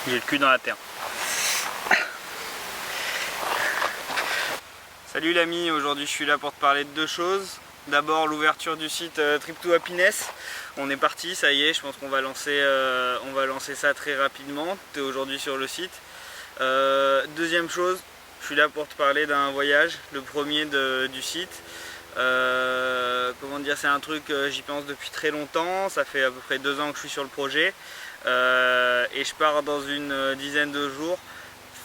J'ai le cul dans la terre. Salut l'ami, aujourd'hui je suis là pour te parler de deux choses. D'abord l'ouverture du site Trip to Happiness. On est parti, ça y est, je pense qu'on va lancer ça très rapidement. Tu es aujourd'hui sur le site. Deuxième chose, je suis là pour te parler d'un voyage, le premier du site. Comment dire, c'est un truc, j'y pense depuis très longtemps, ça fait à peu près 2 ans que je suis sur le projet. Et je pars dans une dizaine de jours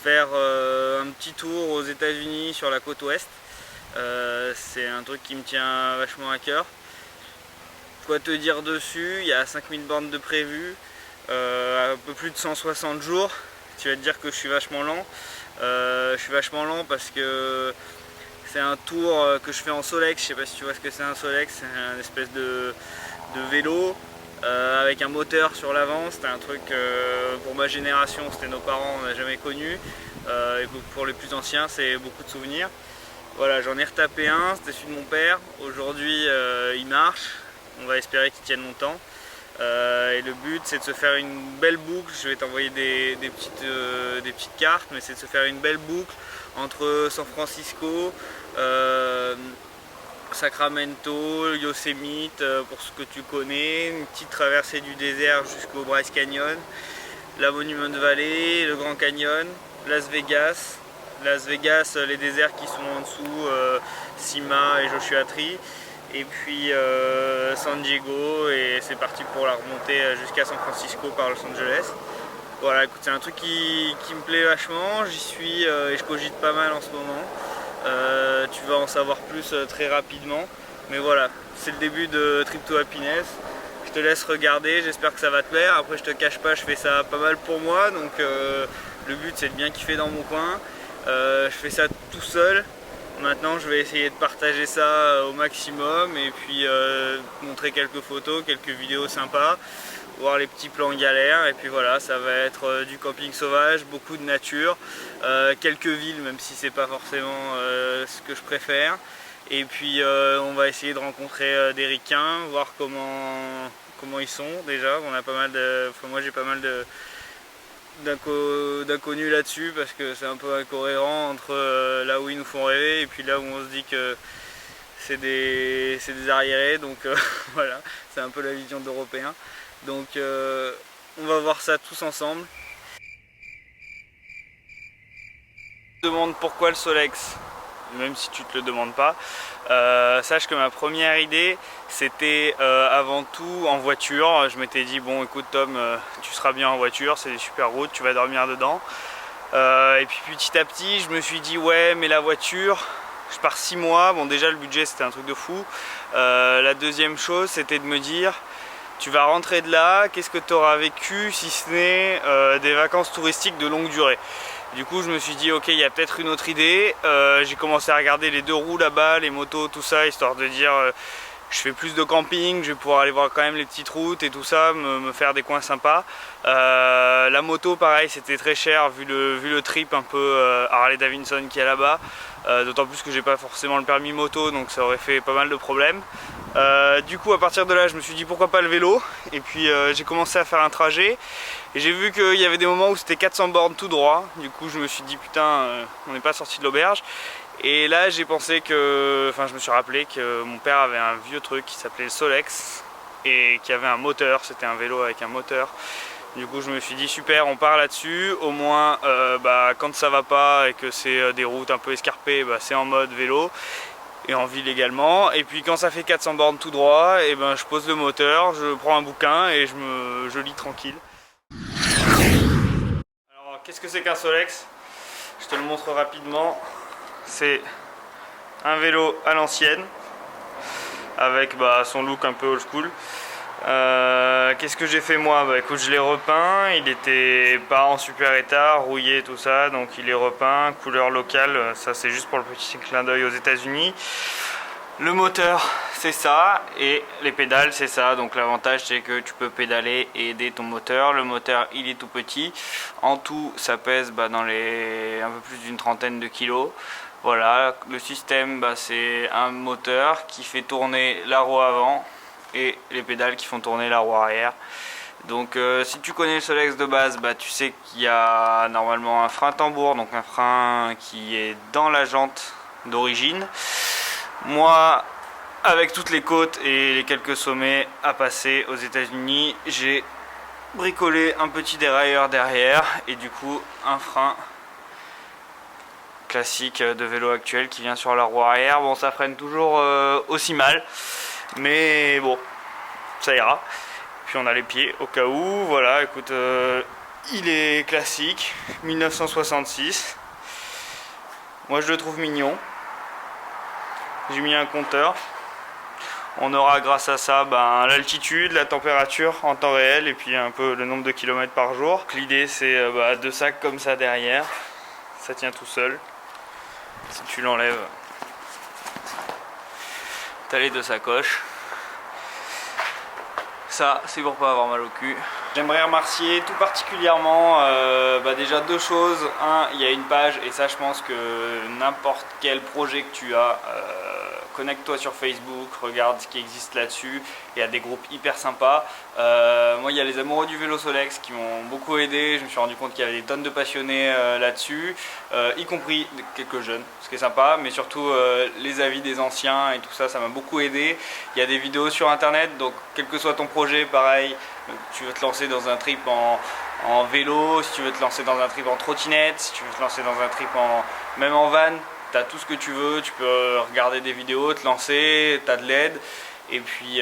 faire un petit tour aux États-Unis sur la côte ouest. C'est un truc qui me tient vachement à cœur. Quoi te dire dessus, il y a 5000 bornes de prévues, un peu plus de 160 jours. Tu vas te dire que je suis vachement lent. Je suis vachement lent parce que c'est un tour que je fais en Solex. Je sais pas si tu vois ce que c'est un Solex, c'est un espèce de vélo avec un moteur sur l'avant. C'était un truc pour ma génération, c'était nos parents, on n'a jamais connu. Et pour les plus anciens, c'est beaucoup de souvenirs. Voilà, j'en ai retapé un, c'était celui de mon père. Aujourd'hui, il marche. On va espérer qu'il tienne longtemps. Et le but, c'est de se faire une belle boucle. Je vais t'envoyer des petites cartes, mais c'est de se faire une belle boucle entre San Francisco, Sacramento, Yosemite, pour ce que tu connais, une petite traversée du désert jusqu'au Bryce Canyon, la Monument Valley, le Grand Canyon, Las Vegas. Las Vegas, les déserts qui sont en dessous, Cima et Joshua Tree, et puis San Diego, et c'est parti pour la remontée jusqu'à San Francisco par Los Angeles. Voilà, écoute, c'est un truc qui me plaît vachement, j'y suis et je cogite pas mal en ce moment. Tu vas en savoir plus très rapidement, mais voilà, c'est le début de Trip to Happiness. Je te laisse regarder, j'espère que ça va te plaire. Après, je te cache pas, je fais ça pas mal pour moi, donc le but c'est de bien kiffer dans mon coin. Je fais ça tout seul. Maintenant je vais essayer de partager ça au maximum et puis montrer quelques photos, quelques vidéos sympas, voir les petits plans galères, et puis voilà, ça va être du camping sauvage, beaucoup de nature, quelques villes même si c'est pas forcément ce que je préfère, et puis on va essayer de rencontrer des ricains, voir comment ils sont déjà. On a pas mal moi j'ai pas mal d'inconnus là-dessus parce que c'est un peu incohérent entre là où ils nous font rêver et puis là où on se dit que c'est des arriérés, donc voilà, c'est un peu la vision d'Européens. Donc on va voir ça tous ensemble. Je me demande pourquoi le Solex, même si tu te le demandes pas. Sache que ma première idée c'était avant tout en voiture. Je m'étais dit bon écoute Tom, tu seras bien en voiture, c'est des super routes, tu vas dormir dedans. Et puis petit à petit je me suis dit ouais mais la voiture, je pars 6 mois, bon déjà le budget c'était un truc de fou. La deuxième chose c'était de me dire tu vas rentrer de là, qu'est-ce que tu auras vécu si ce n'est des vacances touristiques de longue durée. Du coup je me suis dit ok, il y a peut-être une autre idée. J'ai commencé à regarder les 2 roues là-bas, les motos, tout ça, histoire de dire je fais plus de camping, je vais pouvoir aller voir quand même les petites routes et tout ça, me faire des coins sympas. La moto pareil, c'était très cher vu le trip un peu Harley Davidson qu'il y a là-bas. D'autant plus que j'ai pas forcément le permis moto, donc ça aurait fait pas mal de problèmes. Du coup à partir de là je me suis dit pourquoi pas le vélo, et puis j'ai commencé à faire un trajet et j'ai vu qu'il y avait des moments où c'était 400 bornes tout droit. Du coup je me suis dit putain, on n'est pas sorti de l'auberge. Et là j'ai pensé que, enfin je me suis rappelé que mon père avait un vieux truc qui s'appelait le Solex et qui avait un moteur, c'était un vélo avec un moteur. Du coup je me suis dit super, on part là-dessus, au moins quand ça va pas et que c'est des routes un peu escarpées, c'est en mode vélo. Et en ville également. Et puis quand ça fait 400 bornes tout droit, et je pose le moteur, je prends un bouquin et je lis tranquille. Alors qu'est-ce que c'est qu'un Solex? Je te le montre rapidement. C'est un vélo à l'ancienne avec son look un peu old school. Qu'est-ce que j'ai fait moi? Écoute, je l'ai repeint, il était pas en super état, rouillé tout ça, donc il est repeint, couleur locale, ça c'est juste pour le petit clin d'œil aux États-Unis. Le moteur c'est ça, et les pédales c'est ça, donc l'avantage c'est que tu peux pédaler et aider ton moteur. Le moteur il est tout petit, en tout ça pèse dans les un peu plus d'une trentaine de kilos. Voilà, le système c'est un moteur qui fait tourner la roue avant et les pédales qui font tourner la roue arrière. Donc si tu connais le Solex de base, bah, tu sais qu'il y a normalement un frein tambour, donc un frein qui est dans la jante d'origine. Moi, avec toutes les côtes et les quelques sommets à passer aux États-Unis, j'ai bricolé un petit dérailleur derrière et du coup un frein classique de vélo actuel qui vient sur la roue arrière. Bon, ça freine toujours aussi mal, mais bon, ça ira. Puis on a les pieds au cas où. Voilà, écoute, il est classique, 1966. Moi je le trouve mignon. J'ai mis un compteur. On aura grâce à ça l'altitude, la température en temps réel et puis un peu le nombre de kilomètres par jour. L'idée c'est 2 sacs comme ça derrière. Ça tient tout seul. Si tu l'enlèves, t'as les 2 sacoches. Ça, c'est pour pas avoir mal au cul. J'aimerais remercier tout particulièrement déjà 2 choses. Un, il y a une page et ça je pense que n'importe quel projet que tu as, connecte-toi sur Facebook, regarde ce qui existe là-dessus. Il y a des groupes hyper sympas. Moi il y a les amoureux du vélo Solex qui m'ont beaucoup aidé. Je me suis rendu compte qu'il y avait des tonnes de passionnés là-dessus, y compris quelques jeunes, ce qui est sympa, mais surtout les avis des anciens et tout ça, ça m'a beaucoup aidé. Il y a des vidéos sur internet, donc quel que soit ton projet, pareil, tu veux te lancer dans un trip en vélo, si tu veux te lancer dans un trip en trottinette, si tu veux te lancer dans un trip même en van, tu as tout ce que tu veux, tu peux regarder des vidéos, te lancer, tu as de l'aide. Et puis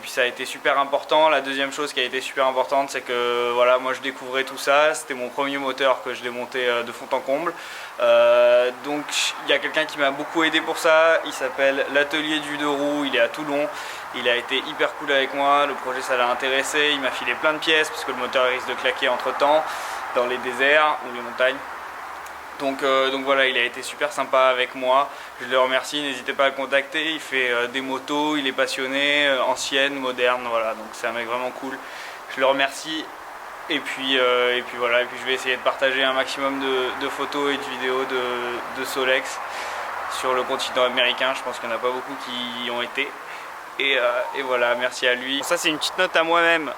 ça a été super important. La deuxième chose qui a été super importante, c'est que voilà, moi je découvrais tout ça, c'était mon premier moteur que je démontais de fond en comble. Donc il y a quelqu'un qui m'a beaucoup aidé pour ça, il s'appelle l'Atelier du 2 roues, il est à Toulon. Il a été hyper cool avec moi, le projet ça l'a intéressé, il m'a filé plein de pièces parce que le moteur risque de claquer entre temps dans les déserts ou les montagnes. Donc voilà, il a été super sympa avec moi, je le remercie, n'hésitez pas à le contacter, il fait des motos, il est passionné, anciennes, modernes, voilà, donc c'est un mec vraiment cool, je le remercie. Et puis voilà, et puis je vais essayer de partager un maximum de photos et de vidéos de Solex sur le continent américain, je pense qu'il n'y en a pas beaucoup qui y ont été. Et voilà, merci à lui. Ça c'est une petite note à moi-même,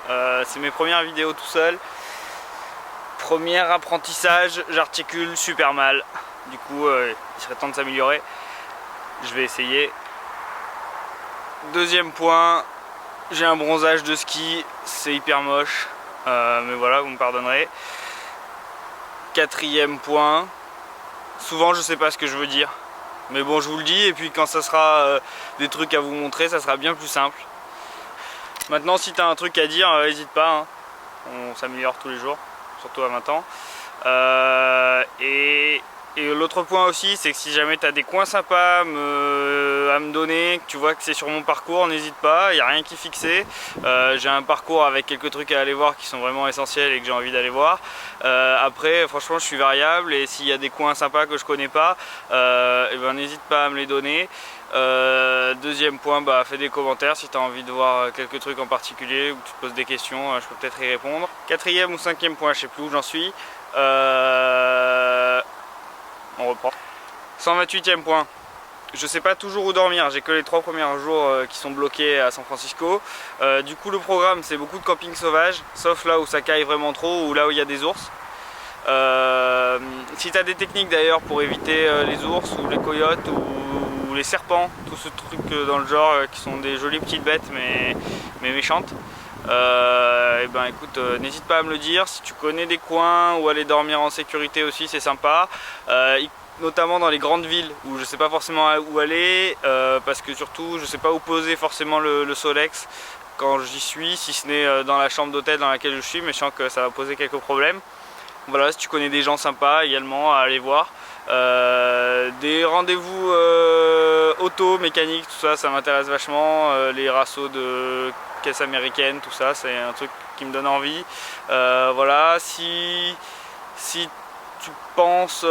c'est mes premières vidéos tout seul. Premier apprentissage, j'articule super mal. Du coup, il serait temps de s'améliorer. Je vais essayer. Deuxième point, j'ai un bronzage de ski, c'est hyper moche. Mais voilà, vous me pardonnerez. Quatrième point, souvent je sais pas ce que je veux dire. Mais bon, je vous le dis, et puis quand ça sera des trucs à vous montrer, ça sera bien plus simple. Maintenant, si tu as un truc à dire, n'hésite pas, hein. On s'améliore tous les jours. Surtout à 20 ans. Et l'autre point aussi, c'est que si jamais tu as des coins sympas à me donner, que tu vois que c'est sur mon parcours, n'hésite pas, il n'y a rien qui est fixé. J'ai un parcours avec quelques trucs à aller voir qui sont vraiment essentiels et que j'ai envie d'aller voir. Après, franchement, je suis variable et s'il y a des coins sympas que je connais pas, n'hésite pas à me les donner. Deuxième point, fais des commentaires si tu as envie de voir quelques trucs en particulier ou que tu te poses des questions, je peux peut-être y répondre. Quatrième ou cinquième point, je sais plus où j'en suis. On reprend. 128e point. Je sais pas toujours où dormir, j'ai que les 3 premiers jours qui sont bloqués à San Francisco. Du coup le programme c'est beaucoup de camping sauvage, sauf là où ça caille vraiment trop ou là où il y a des ours. Si tu as des techniques d'ailleurs pour éviter les ours ou les coyotes ou les serpents, tout ce truc dans le genre qui sont des jolies petites bêtes mais méchantes, écoute, n'hésite pas à me le dire. Si tu connais des coins où aller dormir en sécurité aussi, c'est sympa, notamment dans les grandes villes où je sais pas forcément où aller, parce que surtout je sais pas où poser forcément le Solex quand j'y suis, si ce n'est dans la chambre d'hôtel dans laquelle je suis, mais je sens que ça va poser quelques problèmes. Voilà, si tu connais des gens sympas également à aller voir. Des rendez-vous auto, mécanique, tout ça, ça m'intéresse vachement. Les rassos de caisse américaine, tout ça, c'est un truc qui me donne envie. Voilà, si tu penses,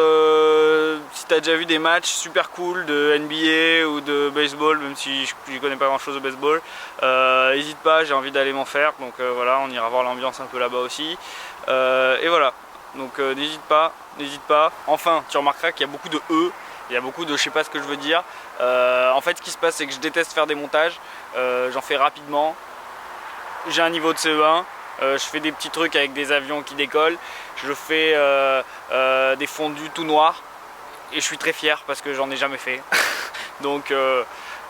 si tu as déjà vu des matchs super cool de NBA ou de baseball, même si je connais pas grand chose au baseball, n'hésite pas, j'ai envie d'aller m'en faire. Donc voilà, on ira voir l'ambiance un peu là-bas aussi. Et voilà. Donc n'hésite pas. Enfin, tu remarqueras qu'il y a beaucoup de E, il y a beaucoup de je sais pas ce que je veux dire. En fait, ce qui se passe, c'est que je déteste faire des montages. J'en fais rapidement. J'ai un niveau de CE1. Je fais des petits trucs avec des avions qui décollent. Je fais des fondus tout noirs. Et je suis très fier parce que j'en ai jamais fait. donc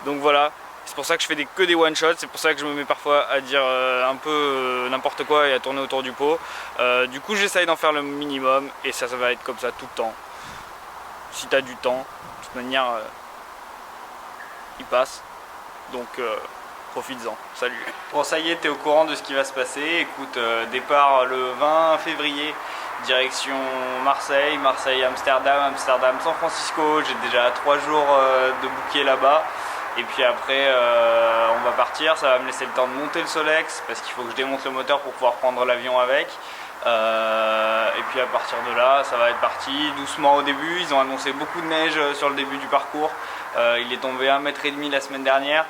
voilà. C'est pour ça que je fais que des one-shots, c'est pour ça que je me mets parfois à dire un peu n'importe quoi et à tourner autour du pot. Du coup j'essaye d'en faire le minimum et ça va être comme ça tout le temps. Si tu as du temps, de toute manière il passe, donc profites-en. Salut. Bon ça y est, t'es au courant de ce qui va se passer. Écoute, départ le 20 février, direction Marseille, Amsterdam, San Francisco. J'ai déjà 3 jours de booké là-bas. Et puis après on va partir, ça va me laisser le temps de monter le Solex parce qu'il faut que je démonte le moteur pour pouvoir prendre l'avion avec. Et puis à partir de là, ça va être parti doucement au début. Ils ont annoncé beaucoup de neige sur le début du parcours. Il est tombé 1,5 m la semaine dernière.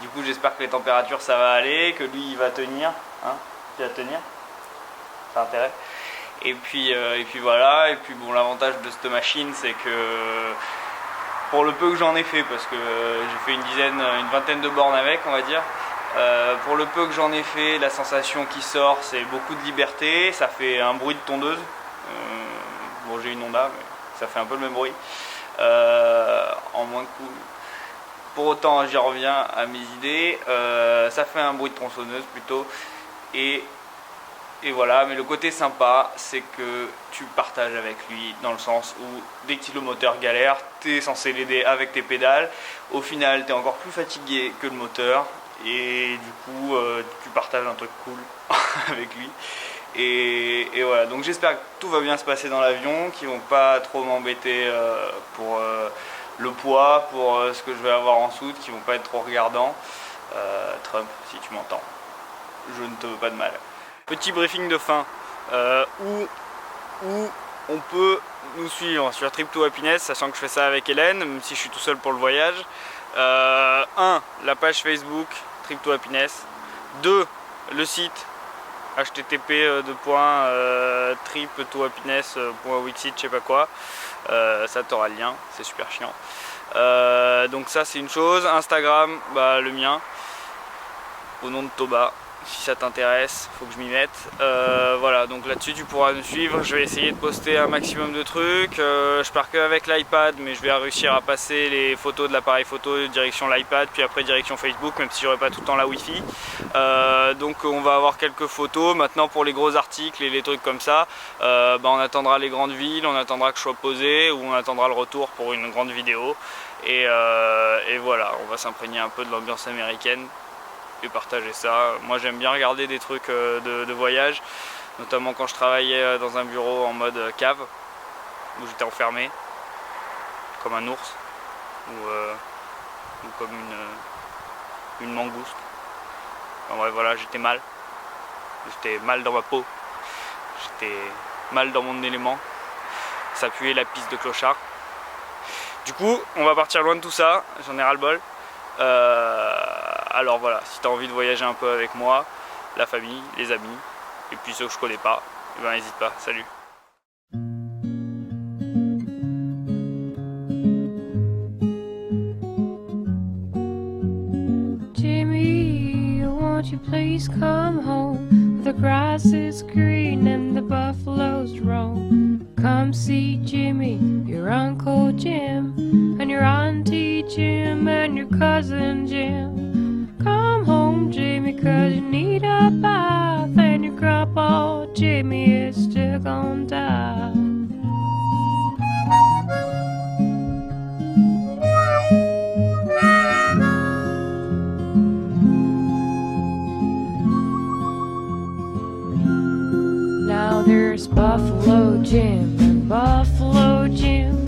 Du coup j'espère que les températures ça va aller, que lui il va tenir. Hein, il va tenir, ça a intérêt. Et puis voilà, et puis bon, l'avantage de cette machine c'est que pour le peu que j'en ai fait, parce que j'ai fait une vingtaine de bornes avec, on va dire. Pour le peu que j'en ai fait, la sensation qui sort, c'est beaucoup de liberté. Ça fait un bruit de tondeuse. Bon, j'ai une Honda, mais ça fait un peu le même bruit. En moins cool. Pour autant, j'y reviens à mes idées. Ça fait un bruit de tronçonneuse plutôt. Et voilà, mais le côté sympa, c'est que tu partages avec lui dans le sens où dès que le moteur galère, tu es censé l'aider avec tes pédales. Au final, tu es encore plus fatigué que le moteur et du coup, tu partages un truc cool avec lui. Et voilà, donc j'espère que tout va bien se passer dans l'avion, qu'ils vont pas trop m'embêter pour le poids, pour ce que je vais avoir en soute, qu'ils vont pas être trop regardants. Trump, si tu m'entends, je ne te veux pas de mal. Petit briefing de fin où on peut nous suivre sur Trip to Happiness, sachant que je fais ça avec Hélène, même si je suis tout seul pour le voyage. 1. La page Facebook Trip to Happiness. 2. Le site http://trip-to-happiness.wixit, je sais pas quoi. Ça t'aura le lien, c'est super chiant. Donc ça c'est une chose. Instagram, le mien, au nom de Toba. Si ça t'intéresse, faut que je m'y mette. Voilà, donc là-dessus tu pourras me suivre. Je vais essayer de poster un maximum de trucs. Je pars que avec l'iPad, mais je vais réussir à passer les photos de l'appareil photo direction l'iPad, puis après direction Facebook, même si j'aurai pas tout le temps la Wi-Fi. Donc on va avoir quelques photos. Maintenant pour les gros articles et les trucs comme ça, on attendra les grandes villes, on attendra que je sois posé, ou on attendra le retour pour une grande vidéo. Et voilà, on va s'imprégner un peu de l'ambiance américaine et partager ça. Moi j'aime bien regarder des trucs de voyage, notamment quand je travaillais dans un bureau en mode cave, où j'étais enfermé, comme un ours, ou comme une mangouste. Enfin, ouais, voilà, j'étais mal dans ma peau, j'étais mal dans mon élément, ça puait la piste de clochard. Du coup, on va partir loin de tout ça, j'en ai ras-le-bol. Alors voilà, si tu as envie de voyager un peu avec moi, la famille, les amis, et puis ceux que je connais pas, n'hésite pas, salut. Jimmy, won't you please come home? The grass is green and the buffaloes roam. Come see Jimmy, your Uncle Jim, and your Auntie Jim, and your cousin Jim. Come home, Jimmy, 'cause you need a bath, and your grandpa Jimmy is still gonna die. Now there's Buffalo Jim and Buffalo Jim,